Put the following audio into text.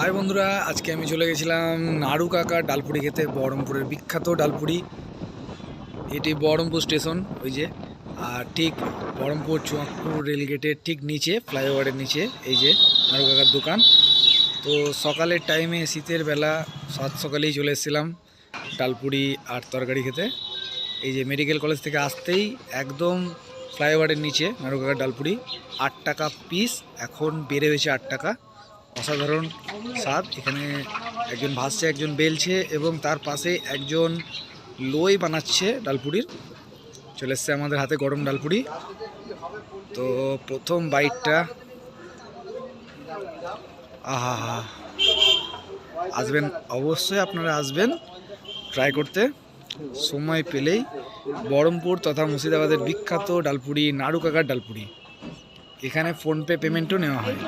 High বন্ধুরা, আজকে আমি চলে গেছিলাম নাড়ু কাকার ডালপুরি খেতে। বহরমপুরের বিখ্যাত ডালপুরি। এটি বহরমপুর স্টেশন, ওই যে। আর ঠিক বহরমপুর চুয়াকুর রেলগেটের ঠিক নিচে, ফ্লাইওভারের নিচে এই যে নাড়ু কাকার দোকান। তো সকালের টাইমে, শীতের বেলা, সকালেই চলে এসেছিলাম ডালপুরি আর তরকারি খেতে। এই যে মেডিকেল কলেজ থেকে আসতেই একদম ফ্লাইওভারের নিচে নাড়ু কাকার ডালপুরি। 8 টাকা পিস, এখন বেড়ে হয়েছে 8 টাকা। অসাধারণ স্বাদ। এখানে একজন ভাজছে, একজন বেলছে, এবং তার পাশে একজন লোই বানাচ্ছে ডালপুরির। চলে এসছে আমাদের হাতে গরম ডালপুরি। তো প্রথম বাইটটা, আহা হা, আসবেন অবশ্যই, আপনারা আসবেন ট্রাই করতে সময় পেলেই। বহরমপুর তথা মুর্শিদাবাদের বিখ্যাত ডালপুরি নাড়ু কাকার ডালপুরি। এখানে ফোনপে পেমেন্টও নেওয়া হয়।